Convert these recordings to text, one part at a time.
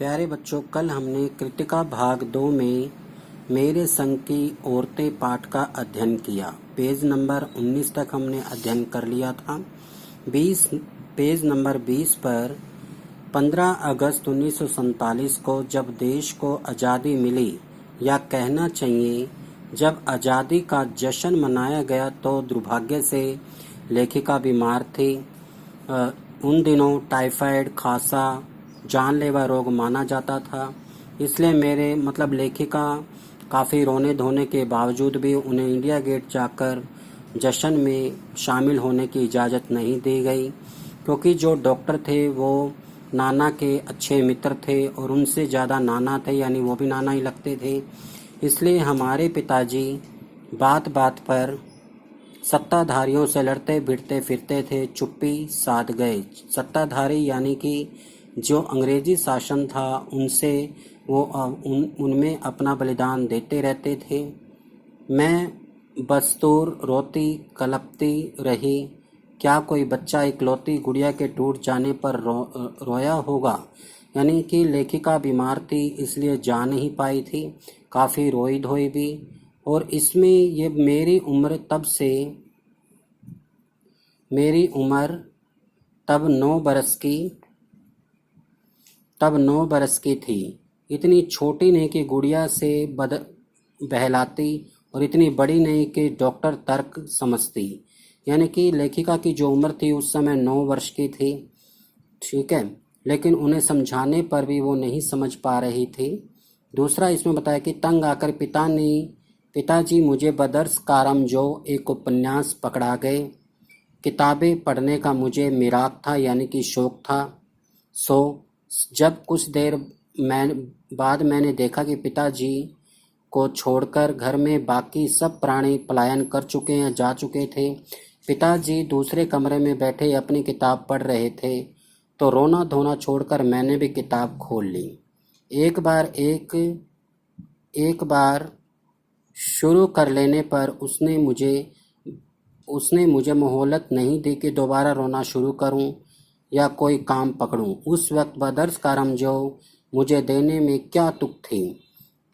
प्यारे बच्चों, कल हमने कृतिका भाग 2 में मेरे संग की औरतें पाठ का अध्ययन किया। पेज नंबर 19 तक हमने अध्ययन कर लिया था। पेज नंबर 20 पर 15 अगस्त 1947 को जब देश को आज़ादी मिली, या कहना चाहिए जब आज़ादी का जश्न मनाया गया, तो दुर्भाग्य से लेखिका बीमार थी। उन दिनों टाइफाइड, खांसा जानलेवा रोग माना जाता था। इसलिए मेरे लेखिका काफ़ी रोने धोने के बावजूद भी उन्हें इंडिया गेट जाकर जश्न में शामिल होने की इजाज़त नहीं दी गई, क्योंकि जो डॉक्टर थे वो नाना के अच्छे मित्र थे और उनसे ज़्यादा नाना थे, यानी वो भी नाना ही लगते थे। इसलिए हमारे पिताजी बात बात पर सत्ताधारियों से लड़ते भिड़ते फिरते थे, चुप्पी साध गए। सत्ताधारी यानी कि जो अंग्रेजी शासन था, उनसे वो उनमें अपना बलिदान देते रहते थे। मैं बस्तूर रोती कलपती रही। क्या कोई बच्चा इकलौती गुड़िया के टूट जाने पर रोया होगा? यानी कि लेखिका बीमार थी, इसलिए जा नहीं पाई थी, काफ़ी रोई धोई भी। और इसमें ये मेरी उम्र तब 9 बरस की थी। इतनी छोटी नहीं कि गुड़िया से बहलाती और इतनी बड़ी नहीं कि डॉक्टर तर्क समझती। यानी कि लेखिका की जो उम्र थी उस समय 9 वर्ष की थी, ठीक है, लेकिन उन्हें समझाने पर भी वो नहीं समझ पा रही थी। दूसरा इसमें बताया कि तंग आकर पिताजी मुझे बदर्स कारम जो एक उपन्यास पकड़ा गए। किताबें पढ़ने का मुझे मिराक था, यानी कि शौक था। जब कुछ देर बाद मैंने देखा कि पिताजी को छोड़कर घर में बाकी सब प्राणी पलायन कर चुके हैं, जा चुके थे। पिताजी दूसरे कमरे में बैठे अपनी किताब पढ़ रहे थे, तो रोना धोना छोड़कर मैंने भी किताब खोल ली। एक बार शुरू कर लेने पर उसने मुझे मोहलत नहीं दी कि दोबारा रोना शुरू करूं या कोई काम पकड़ूं। उस वक्त बदर्स कारम जो मुझे देने में क्या तुक थी,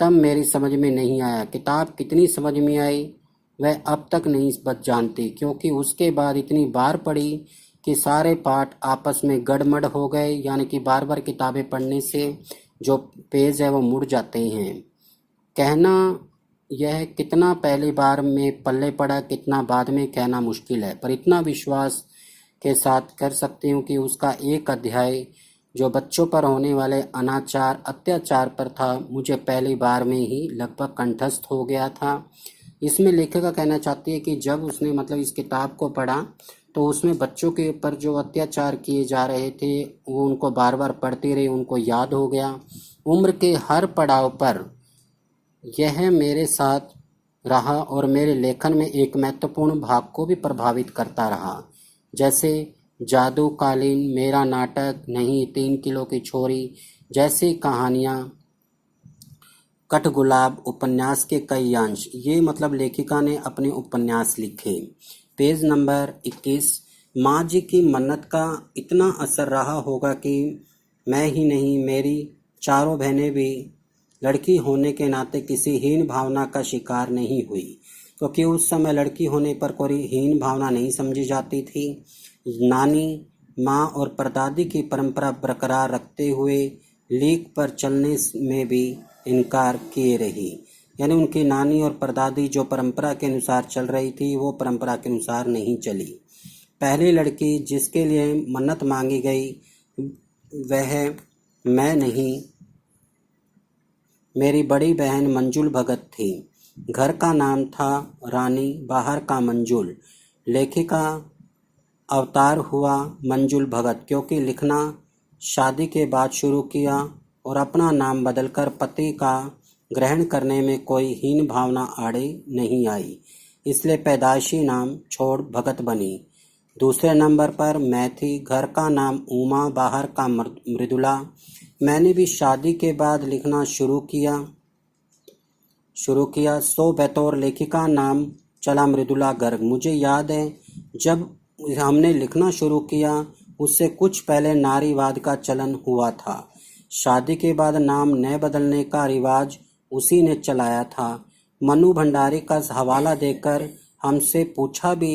तब मेरी समझ में नहीं आया। किताब कितनी समझ में आई वह अब तक नहीं बच जानती, क्योंकि उसके बाद इतनी बार पढ़ी कि सारे पाठ आपस में गड़मड़ हो गए। यानी कि बार बार किताबें पढ़ने से जो पेज है वो मुड़ जाते हैं। कहना यह कितना पहली बार में पल्ले पड़ा, कितना बाद में, कहना मुश्किल है, पर इतना विश्वास के साथ कर सकती हूँ कि उसका एक अध्याय जो बच्चों पर होने वाले अत्याचार पर था, मुझे पहली बार में ही लगभग कंठस्थ हो गया था। इसमें लेखिका कहना चाहती है कि जब उसने इस किताब को पढ़ा, तो उसमें बच्चों के ऊपर जो अत्याचार किए जा रहे थे वो उनको बार बार पढ़ती रही, उनको याद हो गया। उम्र के हर पड़ाव पर यह मेरे साथ रहा और मेरे लेखन में एक महत्वपूर्ण भाग को भी प्रभावित करता रहा, जैसे जादू कालीन, मेरा नाटक नहीं, 3 किलो की छोरी जैसी कहानियाँ, कठगुलाब उपन्यास के कई अंश। ये लेखिका ने अपने उपन्यास लिखे। Page number 21। माँ जी की मन्नत का इतना असर रहा होगा कि मैं ही नहीं, मेरी चारों बहनें भी लड़की होने के नाते किसी हीन भावना का शिकार नहीं हुई, क्योंकि उस समय लड़की होने पर कोई हीन भावना नहीं समझी जाती थी। नानी, माँ और परदादी की परंपरा बरकरार रखते हुए लीक पर चलने में भी इनकार किए रही। यानी उनकी नानी और परदादी जो परंपरा के अनुसार चल रही थी, वो परंपरा के अनुसार नहीं चली। पहली लड़की जिसके लिए मन्नत मांगी गई वह मैं नहीं, मेरी बड़ी बहन मंजुल भगत थी। घर का नाम था रानी, बाहर का मंजुल। लेखिका अवतार हुआ मंजुल भगत, क्योंकि लिखना शादी के बाद शुरू किया और अपना नाम बदलकर पति का ग्रहण करने में कोई हीन भावना आड़े नहीं आई, इसलिए पैदाइशी नाम छोड़ भगत बनी। दूसरे नंबर पर मैं थी। घर का नाम उमा, बाहर का मृदुला। मैंने भी शादी के बाद लिखना शुरू किया। सो बतौर लेखिका नाम चला मृदुला गर्ग। मुझे याद है जब हमने लिखना शुरू किया, उससे कुछ पहले नारीवाद का चलन हुआ था। शादी के बाद नाम न बदलने का रिवाज उसी ने चलाया था। मनु भंडारी का हवाला देकर हमसे पूछा भी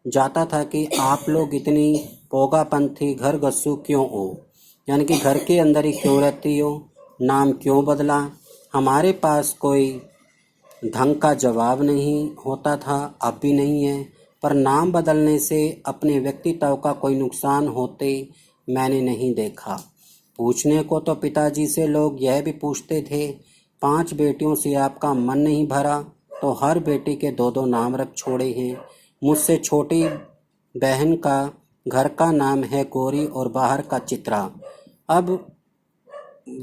जाता था कि आप लोग इतनी पोगापंथी घर गस्सू क्यों हो, यानी कि घर के अंदर ही क्यों रहती हो, नाम क्यों बदला। हमारे पास कोई ढंग का जवाब नहीं होता था, अब भी नहीं है, पर नाम बदलने से अपने व्यक्तित्व का कोई नुकसान होते मैंने नहीं देखा। पूछने को तो पिताजी से लोग यह भी पूछते थे, 5 बेटियों से आपका मन नहीं भरा तो हर बेटी के 2-2 नाम रख छोड़े हैं। मुझसे छोटी बहन का घर का नाम है गौरी और बाहर का चित्रा। अब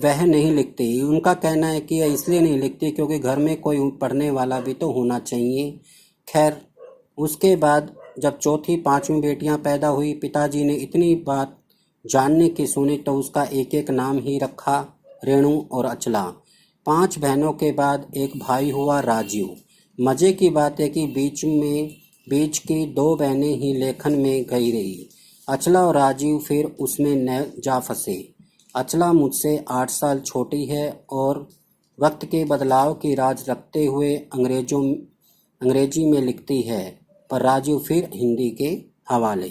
वह नहीं लिखती। उनका कहना है कि यह इसलिए नहीं लिखती क्योंकि घर में कोई पढ़ने वाला भी तो होना चाहिए। खैर, उसके बाद जब चौथी 5वीं बेटियां पैदा हुई, पिताजी ने इतनी बात जानने की सुनी तो उसका एक एक नाम ही रखा, रेणु और अचला। 5 बहनों के बाद एक भाई हुआ राजीव। मज़े की बात है कि बीच की 2 बहनें ही लेखन में गई रही। अचला और राजीव फिर उसमें न जा फंसे। अचला मुझसे 8 साल छोटी है और वक्त के बदलाव की राज रखते हुए अंग्रेजी में लिखती है, पर राजीव फिर हिंदी के हवाले।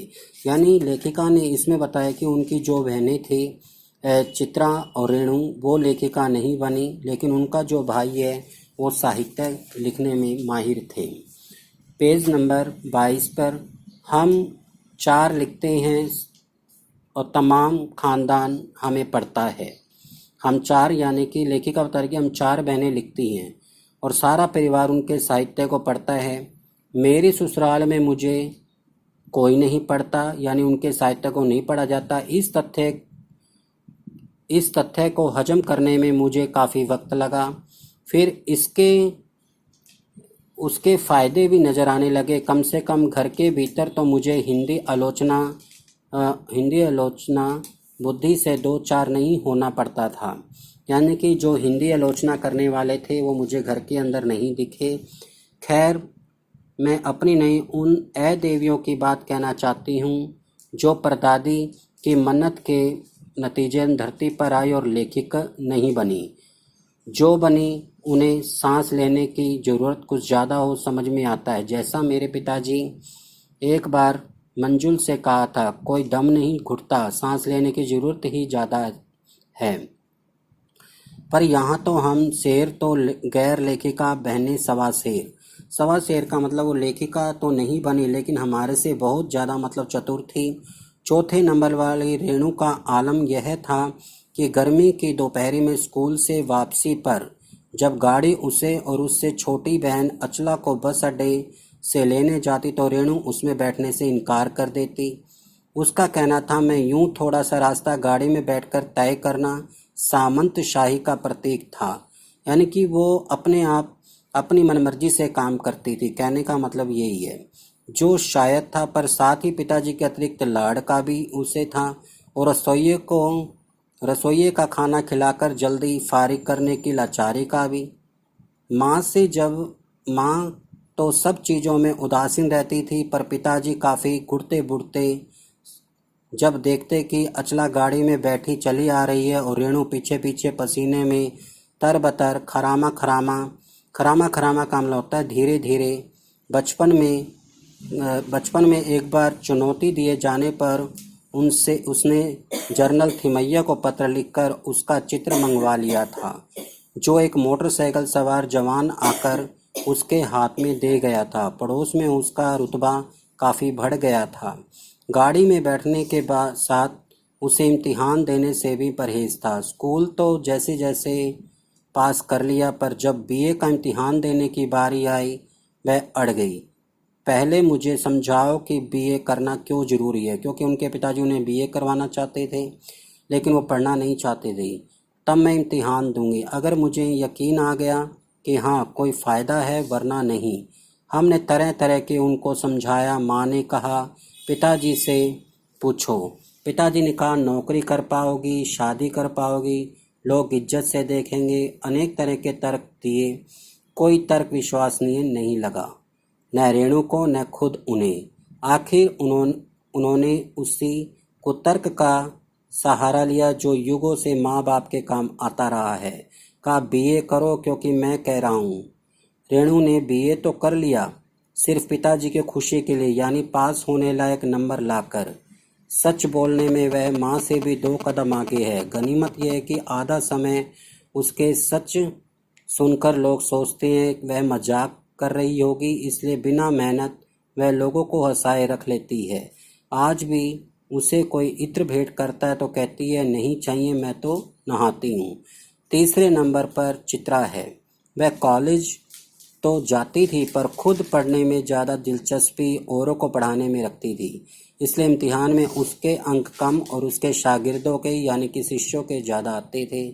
यानी लेखिका ने इसमें बताया कि उनकी जो बहनें थी चित्रा और रेणु, वो लेखिका नहीं बनी, लेकिन उनका जो भाई है वो साहित्य लिखने में माहिर थे। पेज नंबर 22 पर हम 4 लिखते हैं और तमाम खानदान हमें पढ़ता है। हम 4 यानी कि लेखिका बता रही कि हम 4 बहनें लिखती हैं और सारा परिवार उनके साहित्य को पढ़ता है। मेरी ससुराल में मुझे कोई नहीं पढ़ता, यानी उनके साहित्य को नहीं पढ़ा जाता। इस तथ्य को हजम करने में मुझे काफ़ी वक्त लगा। फिर उसके फ़ायदे भी नज़र आने लगे। कम से कम घर के भीतर तो मुझे हिंदी आलोचना बुद्धि से 2-4 नहीं होना पड़ता था, यानी कि जो हिंदी आलोचना करने वाले थे वो मुझे घर के अंदर नहीं दिखे। खैर, मैं अपनी नहीं उन देवियों की बात कहना चाहती हूँ जो परदादी की मन्नत के नतीजे धरती पर आई और लेखिक नहीं बनी। जो बनी उन्हें सांस लेने की ज़रूरत कुछ ज़्यादा हो, समझ में आता है। जैसा मेरे पिताजी एक बार मंजुल से कहा था, कोई दम नहीं घुटता, सांस लेने की ज़रूरत ही ज़्यादा है। पर यहाँ तो हम शेर तो गैर लेखिका बहनें सवा शेर का मतलब वो लेखिका तो नहीं बनी, लेकिन हमारे से बहुत ज़्यादा मतलब चतुर थी। चौथे नंबर वाली रेणु का आलम यह था कि गर्मी की दोपहरी में स्कूल से वापसी पर जब गाड़ी उसे और उससे छोटी बहन अचला को बस अड्डे से लेने जाती तो रेणु उसमें बैठने से इनकार कर देती। उसका कहना था, मैं यूं थोड़ा सा रास्ता गाड़ी में बैठकर तय करना सामंत शाही का प्रतीक था, यानी कि वो अपने आप अपनी मनमर्जी से काम करती थी। कहने का मतलब यही है, जो शायद था, पर साथ ही पिताजी के अतिरिक्त लाड़ का भी उसे था और रसोइये का खाना खिलाकर जल्दी फारिग करने की लाचारी का भी। माँ तो सब चीज़ों में उदासीन रहती थी, पर पिताजी काफ़ी घुटते बुढ़ते जब देखते कि अचला गाड़ी में बैठी चली आ रही है और रेणु पीछे पीछे पसीने में तरबतर खरामा खरामा का मामला होता है धीरे धीरे। बचपन में एक बार चुनौती दिए जाने पर उसने जनरल थिमैया को पत्र लिखकर उसका चित्र मंगवा लिया था, जो एक मोटरसाइकिल सवार जवान आकर उसके हाथ में दे गया था। पड़ोस में उसका रुतबा काफ़ी बढ़ गया था। गाड़ी में बैठने के साथ उसे इम्तिहान देने से भी परहेज था। स्कूल तो जैसे जैसे पास कर लिया, पर जब बीए का इम्तिहान देने की बारी आई वह अड़ गई। पहले मुझे समझाओ कि बीए करना क्यों ज़रूरी है, क्योंकि उनके पिताजी उन्हें बीए करवाना चाहते थे, लेकिन वो पढ़ना नहीं चाहते थे। तब मैं इम्तिहान दूंगी अगर मुझे यकीन आ गया कि हाँ कोई फ़ायदा है, वरना नहीं। हमने तरह तरह के उनको समझाया। माँ ने कहा, पिताजी से पूछो। पिताजी ने कहा, नौकरी कर पाओगी, शादी कर पाओगी, लोग इज्जत से देखेंगे। अनेक तरह के तर्क दिए, कोई तर्क विश्वसनीय नहीं लगा, न रेणु को न खुद उन्हें। आखिर उन्होंने उसी कुतर्क का सहारा लिया जो युगों से माँ बाप के काम आता रहा है। कहा बीए करो क्योंकि मैं कह रहा हूँ। रेणु ने बीए तो कर लिया, सिर्फ पिताजी की खुशी के लिए, यानी पास होने लायक नंबर लाकर। सच बोलने में वह माँ से भी 2 कदम आगे है। गनीमत यह है कि आधा समय उसके सच सुनकर लोग सोचते हैं वह मजाक कर रही होगी, इसलिए बिना मेहनत वह लोगों को हंसाए रख लेती है। आज भी उसे कोई इत्र भेंट करता है तो कहती है नहीं चाहिए, मैं तो नहाती हूँ। तीसरे नंबर पर चित्रा है। वह कॉलेज तो जाती थी पर खुद पढ़ने में ज़्यादा दिलचस्पी औरों को पढ़ाने में रखती थी, इसलिए इम्तिहान में उसके अंक कम और उसके शागिर्दों के यानी कि शिष्यों के ज़्यादा आते थे।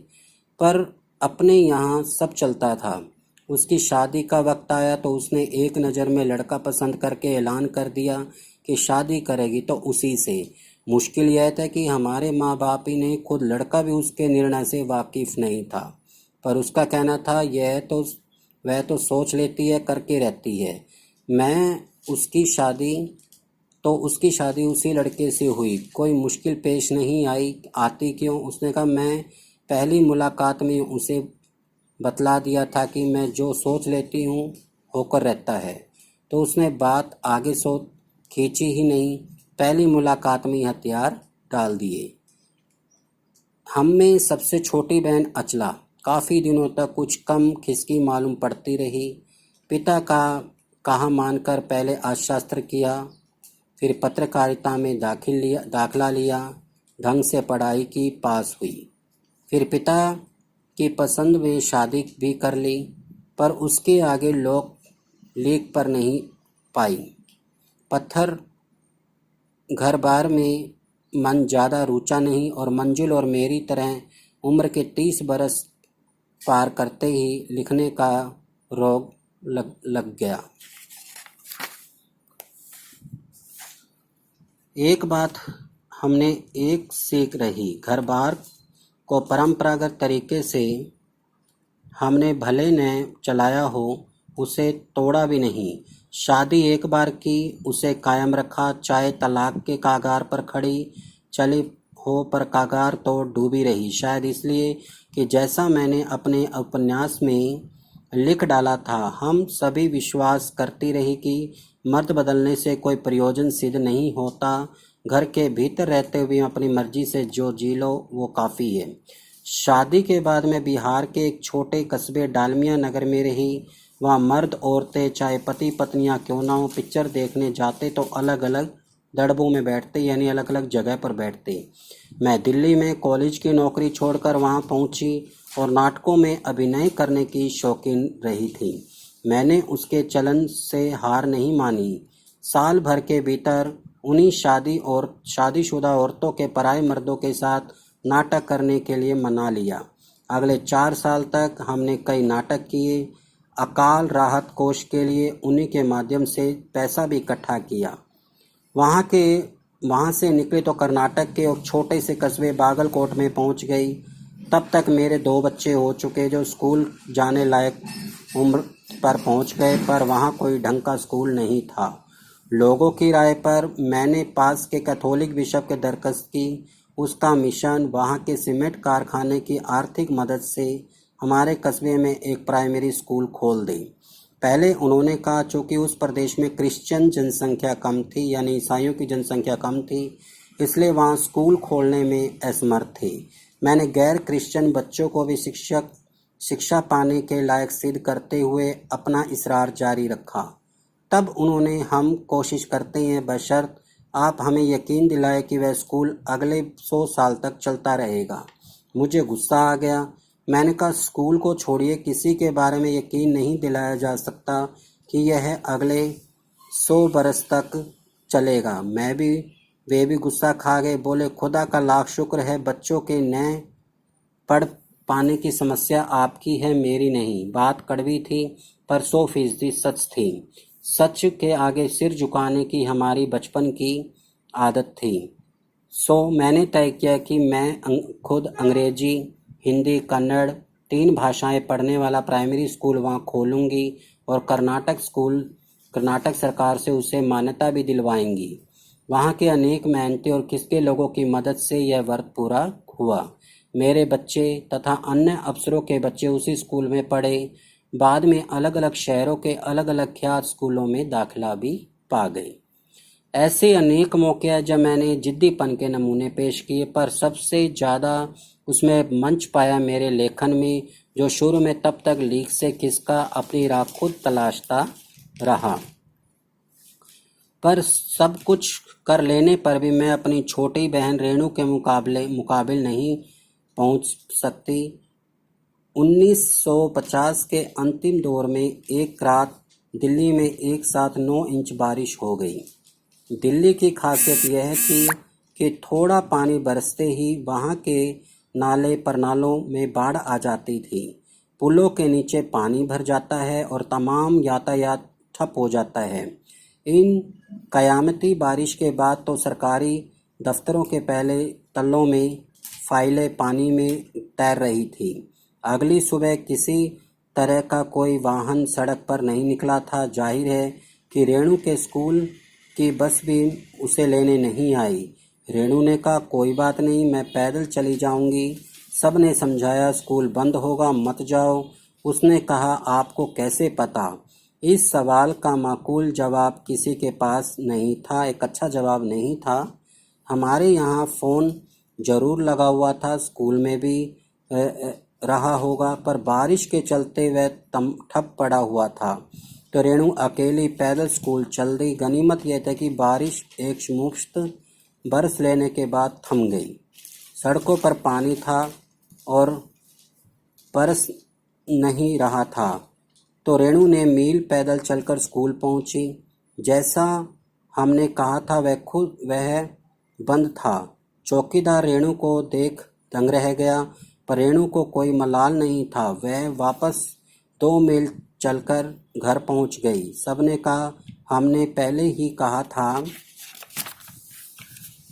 पर अपने यहाँ सब चलता था। उसकी शादी का वक्त आया तो उसने एक नज़र में लड़का पसंद करके ऐलान कर दिया कि शादी करेगी तो उसी से। मुश्किल यह था कि हमारे माँ बाप ही ने खुद लड़का भी उसके निर्णय से वाकिफ़ नहीं था, पर उसका कहना था वह तो सोच लेती है, करके रहती है। उसकी शादी उसी लड़के से हुई। कोई मुश्किल पेश नहीं आई। आती क्यों? उसने कहा मैं पहली मुलाकात में उसे बतला दिया था कि मैं जो सोच लेती हूँ होकर रहता है। तो उसने बात आगे खींची ही नहीं, पहली मुलाकात में ही हथियार डाल दिए। हम में सबसे छोटी बहन अचला काफ़ी दिनों तक कुछ कम खिसकी मालूम पड़ती रही। पिता का कहा मानकर पहले अर्थशास्त्र किया, फिर पत्रकारिता में दाखिला लिया, ढंग से पढ़ाई की, पास हुई। फिर पिता की पसंद में शादी भी कर ली, पर उसके आगे लोग लीक पर नहीं पाई। पत्थर घर बार में मन ज़्यादा रुचा नहीं और मंजुल और मेरी तरह उम्र के 30 बरस पार करते ही लिखने का रोग लग गया। एक बात हमने एक सीख रही, घर बार को परंपरागत तरीके से हमने भले न चलाया हो, उसे तोड़ा भी नहीं। शादी एक बार की, उसे कायम रखा, चाहे तलाक के कागार पर खड़ी चली हो, पर कागार तो डूबी रही। शायद इसलिए कि जैसा मैंने अपने उपन्यास में लिख डाला था, हम सभी विश्वास करती रही कि मर्द बदलने से कोई प्रयोजन सिद्ध नहीं होता। घर के भीतर रहते हुए अपनी मर्जी से जो जी लो वो काफ़ी है। शादी के बाद मैं बिहार के एक छोटे कस्बे डालमिया नगर में रही। वहाँ मर्द औरतें चाहे पति पत्नियाँ क्यों ना हो, पिक्चर देखने जाते तो अलग अलग दड़बों में बैठते, यानी अलग अलग जगह पर बैठते। मैं दिल्ली में कॉलेज की नौकरी छोड़कर वहाँ पहुँची और नाटकों में अभिनय करने की शौकीन रही थी। मैंने उसके चलन से हार नहीं मानी। साल भर के भीतर उन्हीं शादीशुदा औरतों के पराए मर्दों के साथ नाटक करने के लिए मना लिया। अगले 4 साल तक हमने कई नाटक किए। अकाल राहत कोष के लिए उन्हीं के माध्यम से पैसा भी इकट्ठा किया। वहाँ से निकले तो कर्नाटक के एक छोटे से कस्बे बागलकोट में पहुँच गई। तब तक मेरे 2 बच्चे हो चुके जो स्कूल जाने लायक उम्र पर पहुँच गए, पर वहाँ कोई ढंग का स्कूल नहीं था। लोगों की राय पर मैंने पास के कैथोलिक बिशप के दरख्वास्त की। उसका मिशन वहाँ के सीमेंट कारखाने की आर्थिक मदद से हमारे कस्बे में एक प्राइमरी स्कूल खोल दे। पहले उन्होंने कहा चूँकि उस प्रदेश में क्रिश्चियन जनसंख्या कम थी, यानी ईसाइयों की जनसंख्या कम थी, इसलिए वहाँ स्कूल खोलने में असमर्थ थे। मैंने गैर क्रिश्चियन बच्चों को भी शिक्षा पाने के लायक सिद्ध करते हुए अपना इसरार जारी रखा। तब उन्होंने हम कोशिश करते हैं बशर्त आप हमें यकीन दिलाए कि वह स्कूल अगले 100 साल तक चलता रहेगा। मुझे गुस्सा आ गया। मैंने कहा स्कूल को छोड़िए, किसी के बारे में यकीन नहीं दिलाया जा सकता कि यह अगले 100 बरस तक चलेगा। वे भी गुस्सा खा गए। बोले खुदा का लाख शुक्र है बच्चों के न पढ़ पाने की समस्या आपकी है, मेरी नहीं। बात कड़वी थी पर 100% सच थी। सच के आगे सिर झुकाने की हमारी बचपन की आदत थी। मैंने तय किया कि मैं खुद अंग्रेजी, हिंदी, कन्नड़ 3 भाषाएं पढ़ने वाला प्राइमरी स्कूल वहाँ खोलूँगी और कर्नाटक सरकार से उसे मान्यता भी दिलवाएंगी। वहाँ के अनेक मेहनती और किसके लोगों की मदद से यह व्रत पूरा हुआ। मेरे बच्चे तथा अन्य अफसरों के बच्चे उसी स्कूल में पढ़े। बाद में अलग अलग शहरों के अलग अलग ख्यात स्कूलों में दाखिला भी पा गए। ऐसे अनेक मौके हैं जब मैंने जिद्दीपन के नमूने पेश किए, पर सबसे ज़्यादा उसमें मंच पाया मेरे लेखन में, जो शुरू में तब तक लीक से खिसका अपनी राह खुद तलाशता रहा। पर सब कुछ कर लेने पर भी मैं अपनी छोटी बहन रेणु के मुकाबिल नहीं पहुंच सकती। 1950 के अंतिम दौर में एक रात दिल्ली में एक साथ 9 इंच बारिश हो गई। दिल्ली की खासियत यह थी कि थोड़ा पानी बरसते ही वहाँ के नाले परनालों में बाढ़ आ जाती थी। पुलों के नीचे पानी भर जाता है और तमाम यातायात ठप हो जाता है। इन कयामती बारिश के बाद तो सरकारी दफ्तरों के पहले तल्लों में फाइलें पानी में तैर रही थी। अगली सुबह किसी तरह का कोई वाहन सड़क पर नहीं निकला था। जाहिर है कि रेणु के स्कूल की बस भी उसे लेने नहीं आई। रेणु ने कहा, कोई बात नहीं, मैं पैदल चली जाऊंगी। सब ने समझाया, स्कूल बंद होगा, मत जाओ। उसने कहा, आपको कैसे पता? इस सवाल का माकूल जवाब किसी के पास नहीं था। एक अच्छा जवाब नहीं था। हमारे यहाँ फ़ोन ज़रूर लगा हुआ था, स्कूल में भी रहा होगा, पर बारिश के चलते वह ठप पड़ा हुआ था। तो रेणु अकेली पैदल स्कूल चल दी। गनीमत यह थी कि बारिश एक मुश्त बरस लेने के बाद थम गई। सड़कों पर पानी था और बरस नहीं रहा था। तो रेणु ने मील पैदल चलकर स्कूल पहुंची। जैसा हमने कहा था वह बंद था। चौकीदार रेणु को देख दंग रह गया, पर रेणु को कोई मलाल नहीं था। वह वापस 2 मील चलकर घर पहुंच गई। सबने कहा, हमने पहले ही कहा था।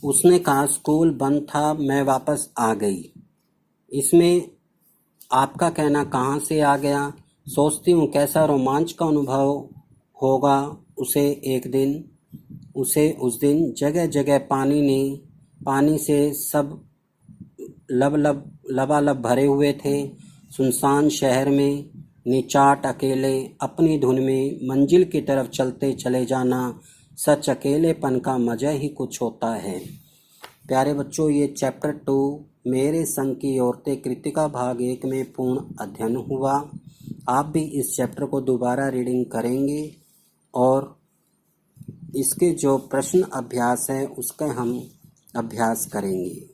उसने कहा, स्कूल बंद था, मैं वापस आ गई। इसमें आपका कहना कहाँ से आ गया? सोचती हूँ कैसा रोमांच का अनुभव होगा उसे एक दिन। उस दिन जगह जगह पानी से सब लबालब भरे हुए थे। सुनसान शहर में निचाट अकेले अपनी धुन में मंजिल की तरफ चलते चले जाना, सच अकेलेपन का मजा ही कुछ होता है। प्यारे बच्चों, ये चैप्टर 2 मेरे संग की औरतें कृतिका भाग 1 में पूर्ण अध्ययन हुआ। आप भी इस चैप्टर को दोबारा रीडिंग करेंगे और इसके जो प्रश्न अभ्यास है उसका हम अभ्यास करेंगे।